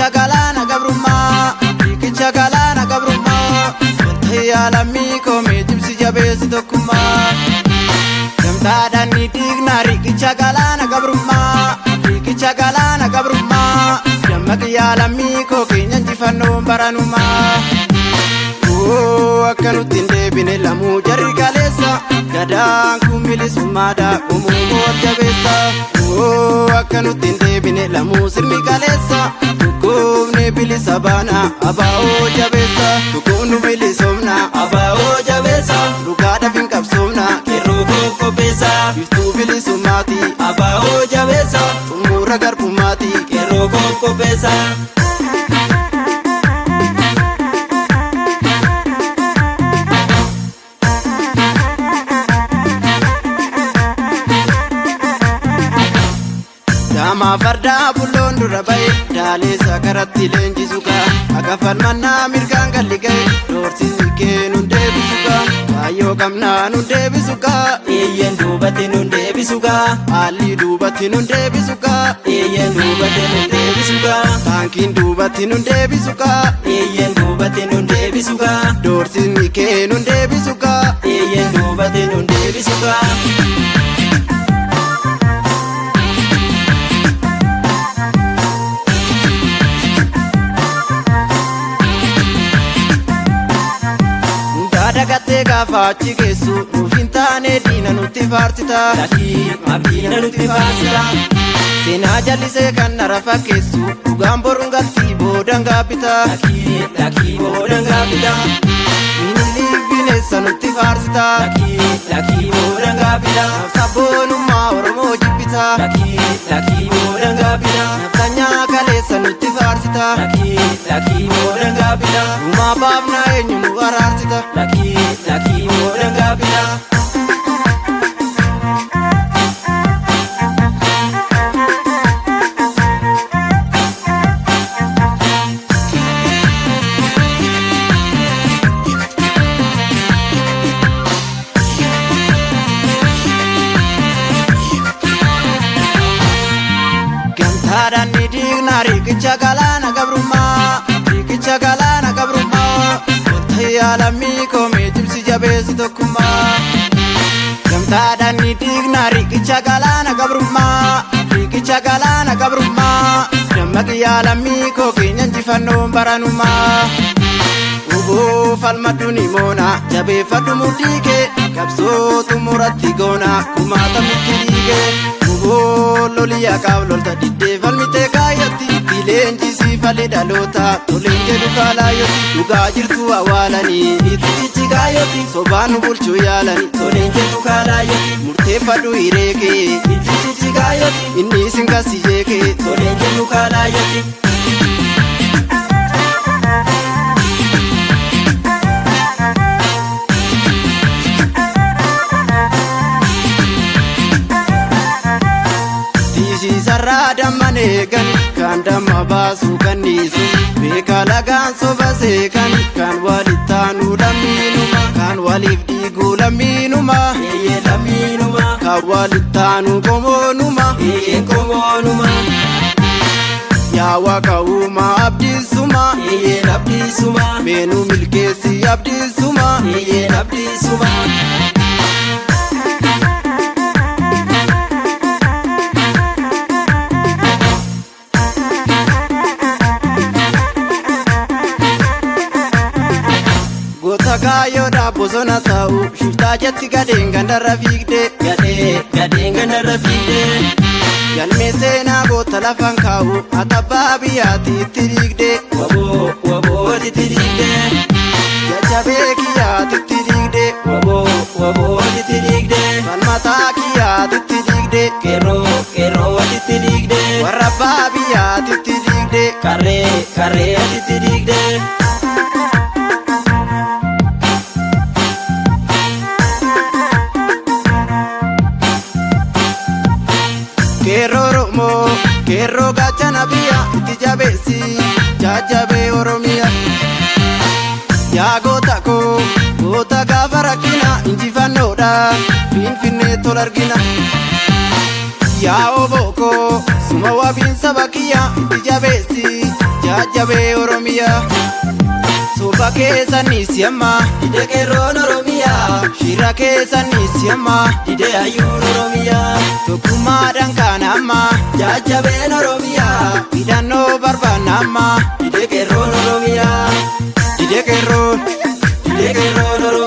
riqicha galaana gabrummaa riqicha galaana gabrummaa wanti yaalamii koomee jibsi jabeessi tokkummaa gamtaadhaan ni dhiigna riqicha galaana gabrummaa riqicha galaana gabrummaa dammaqi yaalamii koo keenya injifannoon baranumaa akka nutti hin deebine lamuu jarri kaleessa gadaan kun bilisummaadha uumuu wal jabeessa akka nutti hin deebine lamuu sirni kaleessa dhukkubni bilisa baana abaa'oo jabeessa dhukkubnu bilisomna abaa'oo jabeessa dhugaadhaaf hin qabsoomna qeerroo qopheessa biftuu bilisummaati abaa'oo jabeessa xumura garbummaati qeerroo qopheessa. Dama farda bulloon dura bahe daaleessa karatti leenjisuka akka falmannaa mirgaan galli gahe doorsisni kee nun deebisuka kaayyoo qabnaa nun deebisuka eeyyeen duubatti nun deebisuka haalli duubatti nun deebisuka eeyyeen duubatti nun deebisuka taankiin duubatti nun deebisuka eeyyeen duubatti nun deebisuka doorsisni kee nun deebisuka eeyyeen duubatti nun deebisuka. Dagattee gaafa achi geessu nuuf hin taane diina nutti faarsita diina nutti faarsita seenaa jallisee kan nara fakkeessu dhugaan boruun galtii boodan gaabbita boodan gaabbita miinilli bineensa nutti faarsita boodan gaabbita sabboonummaa oromoo jibbita boodan gaabbita naftanyaa kaleessa nutti faarsita boodan gaabbita uumaa baafnaa eenyu nu araarsita laki boodan gaabbita. Gamtaadhaan ni dhiigna riqicha galaana gabrummaa riqicha galaana gabrummaa wanti yaalamii koomee jibsi jabeessi tokkummaa gamtaadhaan ni dhiigna riqicha galaana gabrummaa riqicha galaana gabrummaa dammaqi yaalamii koo keenya injifannoon baranumaa uboo falmadhu ni moona jabeeffadhu murtii kee qabsoo xumuratti goona kumaatamitti dhiigee uboo loliyaa qaab lolta diddee falmitee kaayyatti leenjisii falli dhaloota toleen jedhu kaalaayyoti dhugaa jirtu awwaalanii itti cichi kaayyoti sobaan nu bulchuu yaalanii toleen jedhu kaalaayyoti murteeffadhu hireekee itti cichi kaayyoti inni isin kasi jeekee toleen jedhu kaalaayyoti. Sarraa damman eegan kan damma baasu kanniisu beeka lagaan soba seekan kan walitti taanu lammiinuma kan waliif dhiigu lammiinuma eeyyee lammiinuma kan walitti taanu qomoonuma eeyyee qomoonuma yaa waaqa uumaa abdiisuma eeyyee abdiisuma meenuu milkeessi abdiisuma eeyyee abdiisuma. Gaayyoodha bosona ta'u shiftaa jetti gadeen gandarra fiigde gadeen gandarra fiigde galmee seenaa goota lafan kaa'u atabbaa biyyaatti itti dhiigde wabootti itti dhiigde jajjabee kiyyaatti itti dhiigde wabootti itti dhiigde falmataa kiyyaatti itti dhiigde qeerrootti itti dhiigde warra abbaa biyyaatti itti dhiigde qarreetti itti dhiigde. Kerro Romo, kerro gachana biyya itti jabeessi jajjabee Oromiyaa. Yaa goota koo goota gaafa rakkina injifannoodhaan Finfinnee tol argina. Yaa oboo koo suma wabiinsa bakkiyaa itti jabeessi jajjabe Oromiyaa. Soba keessan ni siyama dide qeerroon Oromiyaa. Shira keessan ni siyama dide hayyuun Oromiyaa. Tokkummaadhaan kan amma jajjabeen Oromiyaa. Hidhannoo barbaanna amma dide qeerroon Oromiyaa. Dide qeerroon Oromiyaa.